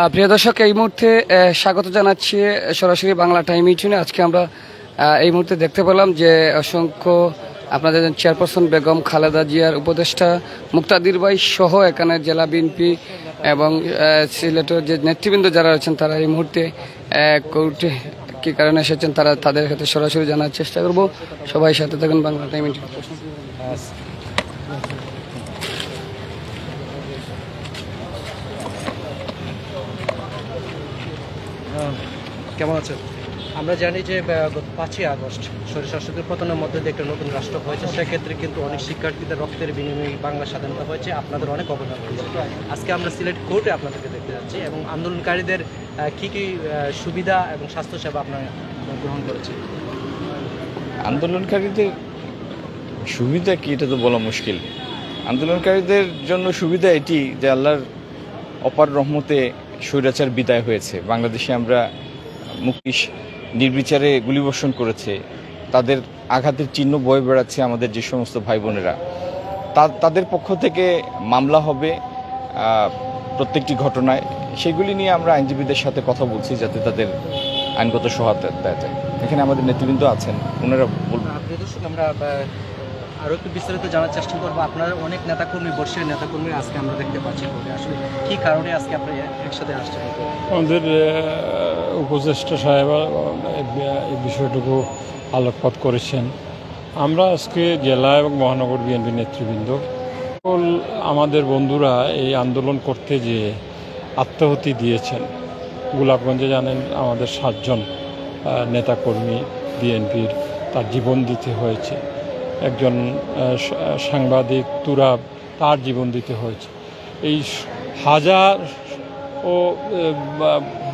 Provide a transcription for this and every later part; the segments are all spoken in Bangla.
প্রিয় দর্শক, এই মুহূর্তে স্বাগত জানাচ্ছি সরাসরি বাংলা টাইম ইউটিউবে। আজকে আমরা এই মুহূর্তে দেখতে পেলাম যে অসংখ্য আপনাদের চেয়ারপারসন বেগম খালেদা জিয়ার উপদেষ্টা মুক্তাদির ভাই সহ এখানে জেলা বিএনপি এবং সিলেটের যে নেতৃবৃন্দ যারা রয়েছেন তারা এই মুহূর্তে কোর্টে কী কারণে এসেছেন তারা তাদের সাথে সরাসরি জানার চেষ্টা করব। সবাই সাথে থাকুন বাংলা টাইম ইউটিউব। কেমন আছেন? আমরা জানি যে 5ই আগস্ট স্বৈরশাসকের পতনের মধ্যে দিয়ে একটা নতুন রাষ্ট্র হয়েছে। সেক্ষেত্রে কিন্তু অনেক শিক্ষার্থীদের রক্তের বিনিময়ে বাংলা স্বাধীনতা হয়েছে। আপনাদের অনেক অবদান রয়েছে। আজকে আমরা সিলেট কোর্টে আপনাদেরকে দেখতে যাচ্ছি এবং আন্দোলনকারীদের কী কী সুবিধা এবং স্বাস্থ্যসেবা আপনারা গ্রহণ করেছে। আন্দোলনকারীদের সুবিধা কি এটা তো বলা মুশকিল। আন্দোলনকারীদের জন্য সুবিধা এটি যে আল্লাহর অপার রহমতে স্বৈরাচার বিদায় হয়েছে। বাংলাদেশে আমরা মুক্তি নির্বিচারে গুলিবর্ষণ করেছে, তাদের আঘাতের চিহ্ন বয়ে বেড়াচ্ছে আমাদের যে সমস্ত ভাই বোনেরা, তাদের পক্ষ থেকে মামলা হবে প্রত্যেকটি ঘটনায়। সেগুলি নিয়ে আমরা আইনজীবীদের সাথে কথা বলছি যাতে তাদের আইনগত সহায়তা দেওয়া যায়। এখানে আমাদের নেতৃবৃন্দ আছেন, ওনারা বলবেন। আমরা আরও একটু বিস্তারিত জানার চেষ্টা করবো। আপনার অনেক নেতাকর্মী, বর্ষীয় নেতাকর্মী আজকে আমরা দেখতে পাচ্ছি। আসলে কী কারণে আজকে আপনারা একসাথে আসছেন? আমাদের উপদেষ্টা সাহেব এই বিষয়টুকু আলোকপাত করেছেন। আমরা আজকে জেলা এবং মহানগর বিএনপি নেতৃবৃন্দ আমাদের বন্ধুরা এই আন্দোলন করতে যে আত্মাহুতি দিয়েছেন। গোলাপগঞ্জে জানেন আমাদের 7 জন নেতাকর্মী বিএনপির তার জীবন দিতে হয়েছে। একজন সাংবাদিক তুরাব, তার জীবন দিতে হয়েছে। এই হাজার ও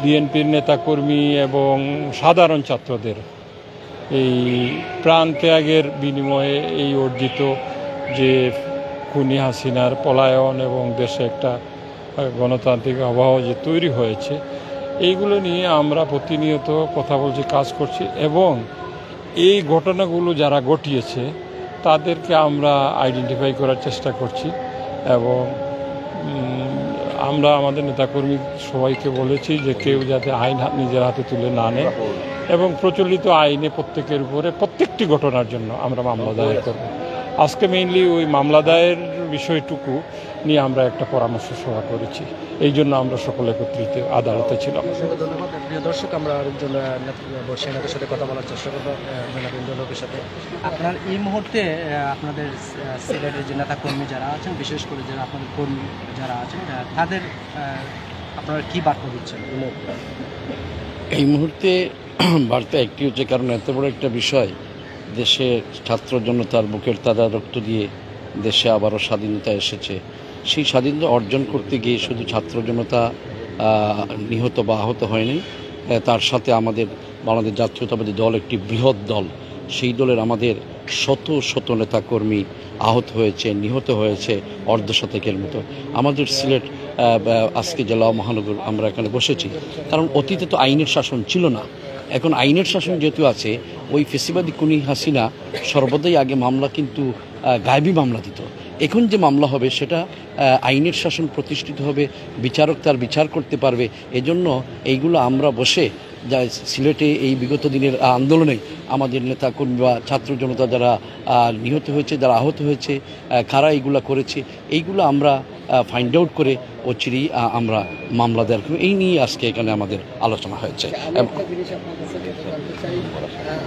বিএনপির নেতাকর্মী এবং সাধারণ ছাত্রদের এই প্রাণ ত্যাগের বিনিময়ে এই অর্জিত যে খুনি হাসিনার পলায়ন এবং দেশে একটা গণতান্ত্রিক আবহাওয়া যে তৈরি হয়েছে, এইগুলো নিয়ে আমরা প্রতিনিয়ত কথা বলছি, কাজ করছি এবং এই ঘটনাগুলো যারা ঘটিয়েছে তাদেরকে আমরা আইডেন্টিফাই করার চেষ্টা করছি। এবং আমরা আমাদের নেতাকর্মী সবাইকে বলেছি যে কেউ যাতে আইন নিজের হাতে তুলে না নেয় এবং প্রচলিত আইনে প্রত্যেকের উপরে প্রত্যেকটি ঘটনার জন্য আমরা মামলা দায়ের করব। আজকে মেইনলি ওই মামলা দায়ের বিষয়টুকু নিয়ে আমরা একটা পরামর্শ সভা করেছি। এই জন্য আমরা সকলে একত্রিত আদালতে ছিলাম। ধন্যবাদ। প্রিয় দর্শক, আমরা আরেকজন বর্ষীয় নেতার সাথে কথা বলার চেষ্টা করবো, লোকের সাথে। আপনার এই মুহূর্তে আপনাদের সিলেটের যে নেতাকর্মী যারা আছেন, বিশেষ করে যারা আপনাদের কর্মী যারা আছেন, তাদের আপনারা কী বার্তা দিচ্ছেন এই মুহূর্তে? বার্তা একটি হচ্ছে, কারণ এত বড় একটা বিষয়, দেশে ছাত্র জনতার বুকের তাজা রক্ত দিয়ে দেশে আবারও স্বাধীনতা এসেছে। সেই স্বাধীনতা অর্জন করতে গিয়ে শুধু ছাত্র জনতা নিহত বা আহত হয়নি, তার সাথে আমাদের বাংলাদেশ জাতীয়তাবাদী দল একটি বৃহৎ দল, সেই দলের আমাদের শত শত নেতাকর্মী আহত হয়েছে, নিহত হয়েছে অর্ধশতকের মতো। আমাদের সিলেট আজকে জেলা মহানগর আমরা এখানে বসেছি কারণ অতীতে তো আইনের শাসন ছিল না। এখন আইনের শাসন যেহেতু আছে, ওই ফেসিবাদী খুনি হাসিনা সর্বদাই আগে মামলা কিন্তু গায়েবী মামলা দিত। এখন যে মামলা হবে সেটা আইনের শাসন প্রতিষ্ঠিত হবে, বিচারক তার বিচার করতে পারবে। এজন্য এইগুলো আমরা বসে যা সিলেটে এই বিগত দিনের আন্দোলনে আমাদের নেতাকর্মী বা ছাত্র জনতা যারা নিহত হয়েছে, যারা আহত হয়েছে, কারা এইগুলো করেছে, এইগুলো আমরা ফাইন্ড আউট করে অচিরেই আমরা মামলা দেওয়ার, এই নিয়ে আজকে এখানে আমাদের আলোচনা হয়েছে।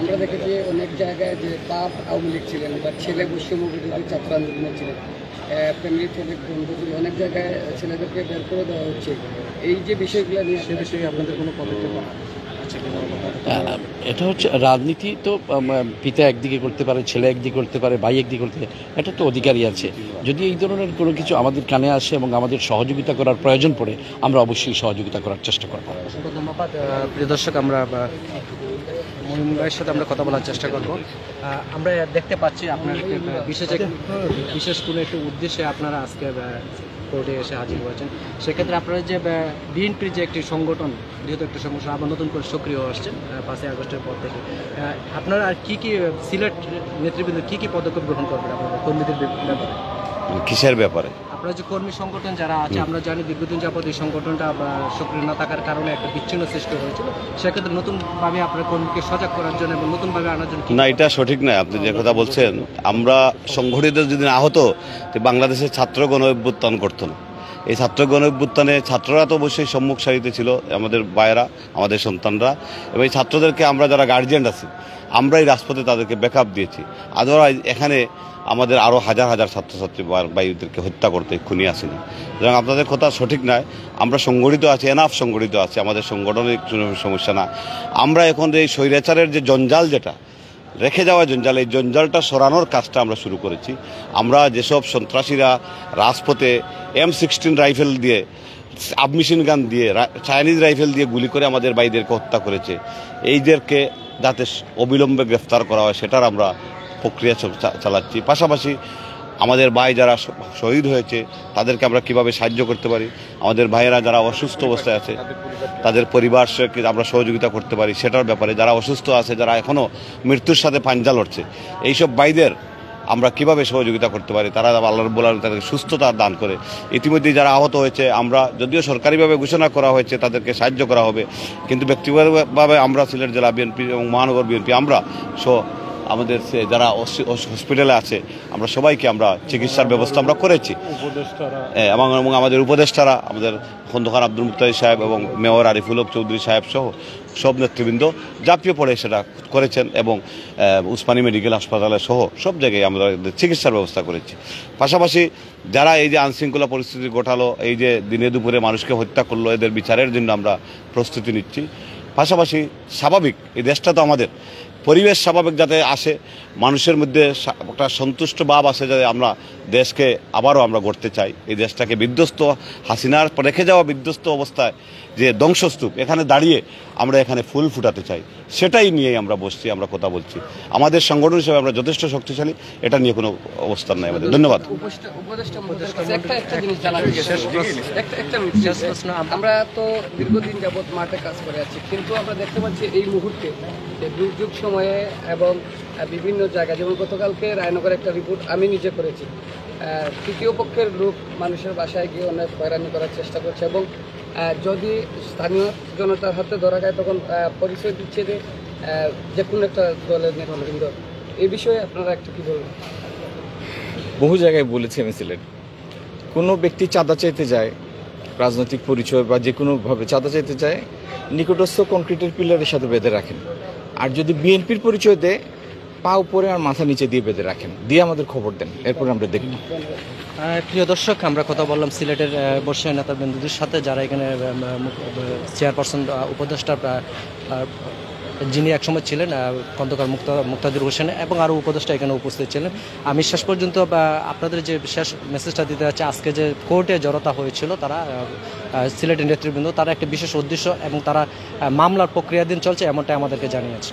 আমরা দেখেছি অনেক জায়গায় যে বাপ আওয়ামী লীগ ছিলেন বা ছেলে বৈষম্য বিরোধী ছাত্র আন্দোলনে ছিলেন, ফ্যামিলি থেকে বন্ধু ছিল, অনেক জায়গায় ছেলেদেরকে বের করে দেওয়া হচ্ছে। এই যে বিষয়গুলো নিয়ে সে বিষয়ে আপনাদের কোনো পদক্ষেপ? এটা হচ্ছে রাজনীতি, তো পিতা একদিকে করতে পারে, ছেলে একদিকে করতে পারে, ভাই একদিকে করতে পারে, এটা তো অধিকারই আছে। যদি এই ধরনের কোনো কিছু আমাদের কানে আসে এবং আমাদের সহযোগিতা করার প্রয়োজন পড়ে, আমরা অবশ্যই সহযোগিতা করার চেষ্টা করব। ধন্যবাদ। প্রিয় দর্শক, আমরা মহিম ভাইয়ের সাথে আমরা কথা বলার চেষ্টা করব। আমরা দেখতে পাচ্ছি আপনার বিশেষ কোনো একটি উদ্দেশ্যে আপনারা আজকে কোর্টে এসে হাজির হয়েছেন। সেক্ষেত্রে আপনারা যে বিএনপির যে একটি সংগঠন, যেহেতু একটা সংগঠন আবার নতুন করে সক্রিয় আসছেন 5ই আগস্টের পর থেকে, আপনারা আর কী কী সিলেট নেতৃবৃন্দ কী কী পদক্ষেপ গ্রহণ করবেন আপনাদের কর্মীদের ব্যাপারে? কিসের ব্যাপারে? আপনারা যে কর্মী সংগঠন যারা আছে, আমরা জানি দীর্ঘদিন যাবত এই সংগঠনটা সক্রিয় না থাকার কারণে একটা বিচ্ছিন্ন সৃষ্টি হয়েছিল, সেক্ষেত্রে নতুনভাবে আপনারা কর্মীকে সজাগ করার জন্য এবং নতুনভাবে আনার জন্য না, এটা সঠিক নয় আপনি যে কথা বলছেন। আমরা সংগঠিত যদি না হতো তো বাংলাদেশের ছাত্র গণ অভ্যুত্থান করতো না। এই ছাত্র গণ অভ্যুত্থানে ছাত্ররা তো অবশ্যই সম্মুখ সারিতে ছিল, আমাদের ভাইয়েরা, আমাদের সন্তানরা, এবং এই ছাত্রদেরকে আমরা যারা গার্জিয়ান আছি আমরাই রাজপথে তাদেরকে ব্যাকআপ দিয়েছি। আদারওয়াইজ এখানে আমাদের আরও হাজার হাজার ছাত্রছাত্রী ভাইদেরকে হত্যা করতে খুনি আসেনি। সুতরাং আপনাদের কথা সঠিক নয়। আমরা সংগঠিত আছি, এনাফ সংগঠিত আছি, আমাদের সংগঠনের কোনো সমস্যা না। আমরা এখন এই স্বৈরাচারের যে জঞ্জাল, যেটা রেখে যাওয়া জঞ্জাল, এই জঞ্জালটা সরানোর কাজটা আমরা শুরু করেছি। আমরা যেসব সন্ত্রাসীরা রাজপথে M16 রাইফেল দিয়ে, সাবমেশিন গান দিয়ে, চাইনিজ রাইফেল দিয়ে গুলি করে আমাদের ভাইদেরকে হত্যা করেছে, এইদেরকে যাতে অবিলম্বে গ্রেফতার করা হয় সেটার আমরা প্রক্রিয়া চালাচ্ছি। পাশাপাশি আমাদের ভাই যারা শহীদ হয়েছে তাদেরকে আমরা কিভাবে সাহায্য করতে পারি, আমাদের ভাইয়েরা যারা অসুস্থ অবস্থায় আছে তাদের পরিবারকে আমরা সহযোগিতা করতে পারি সেটার ব্যাপারে, যারা অসুস্থ আছে, যারা এখনও মৃত্যুর সাথে পাঞ্জা লড়ছে, এইসব ভাইদের আমরা কিভাবে সহযোগিতা করতে পারি, তারা আল্লাহর বলার তাদেরকে সুস্থতা দান করে। ইতিমধ্যে যারা আহত হয়েছে, আমরা যদিও সরকারিভাবে ঘোষণা করা হয়েছে তাদেরকে সাহায্য করা হবে, কিন্তু ব্যক্তিগতভাবে আমরা সিলেট জেলা বিএনপি এবং মহানগর বিএনপি আমরা আমাদের যারা হসপিটালে আছে আমরা সবাইকে আমরা চিকিৎসার ব্যবস্থা আমরা করেছি, এবং আমাদের উপদেষ্টারা, আমাদের খন্দকার আব্দুল মুক্তাদি সাহেব এবং মেয়র আরিফুল হক চৌধুরী সাহেব সহ সব নেতৃবৃন্দ ঝাঁপিয়ে পড়ে সেটা করেছেন, এবং উসমানী মেডিকেল হাসপাতালে সহ সব জায়গায় আমরা চিকিৎসার ব্যবস্থা করেছি। পাশাপাশি যারা এই যে আইনশৃঙ্খলা পরিস্থিতি ঘটালো, এই যে দিনে দুপুরে মানুষকে হত্যা করলো, এদের বিচারের জন্য আমরা প্রস্তুতি নিচ্ছি। পাশাপাশি স্বাভাবিক এই দেশটা তো আমাদের, পরিবেশ স্বাভাবিক যাতে আসে, মানুষের মধ্যে একটা সন্তুষ্ট ভাব আসে, যাতে আমরা দেশকে আবারও আমরা গড়তে চাই। এই দেশটাকে বিধ্বস্ত, হাসিনার রেখে যাওয়া বিধ্বস্ত অবস্থায় যে ধ্বংসস্তূপ, এখানে দাঁড়িয়ে আমরা এখানে ফুল ফুটাতে চাই, সেটাই নিয়েই আমরা বসছি, আমরা কথা বলছি। আমাদের সংগঠন হিসেবে আমরা যথেষ্ট শক্তিশালী, এটা নিয়ে কোনো অবস্থান নাই আমাদের। ধন্যবাদ। আমরা তো দীর্ঘদিন যাবৎ মাঠে কাজ করে আছি, কিন্তু আমরা দেখতে পাচ্ছি এই মুহূর্তে দুর্যোগ সময়ে এবং বিভিন্ন জায়গায়, যেমন গতকালকে রায়নগরে একটা রিপোর্ট আমি নিজে করেছি, তৃতীয় পক্ষের লোক মানুষের বাসায় গিয়ে অনেক হয়রানি করার চেষ্টা করছে, এবং যদি স্থানীয় জনতার হাতে ধরা যায় তখন পরিচয় দিচ্ছে যে কোনো একটা দলের নেতৃবৃন্দ। এই বিষয়ে আপনারা একটু কী বলবেন? বহু জায়গায় বলেছি আমি সিলেট, কোনো ব্যক্তি চাঁদা চাইতে যায়, রাজনৈতিক পরিচয় বা যে কোনোভাবে চাঁদা চাইতে যায়, নিকটস্থ কংক্রিটের পিলারের সাথে বেঁধে রাখেন। আর যদি বিএনপির পরিচয় দেয়, পা উপরে আর মাথা নিচে দিয়ে বেঁধে রাখেন, দিয়ে আমাদের খবর দেন, এরপরে আমরা দেখব। প্রিয় দর্শক, আমরা কথা বললাম সিলেটের বর্ষীয় নেতাবৃন্দদের সাথে, যারা এখানে চেয়ারপারসন উপদেষ্টা যিনি একসময় ছিলেন খন্দকার মুক্তাদির হোসেন, এবং আরও উপদেষ্টা এখানে উপস্থিত ছিলেন। আমি শেষ পর্যন্ত আপনাদের যে শেষ মেসেজটা দিতে যাচ্ছি, আজকে যে কোর্টে জড়তা হয়েছিল তারা সিলেটের নেতৃবৃন্দ, তারা একটা বিশেষ উদ্দেশ্য এবং তারা মামলার প্রক্রিয়াধীন চলছে এমনটাই আমাদেরকে জানিয়েছে।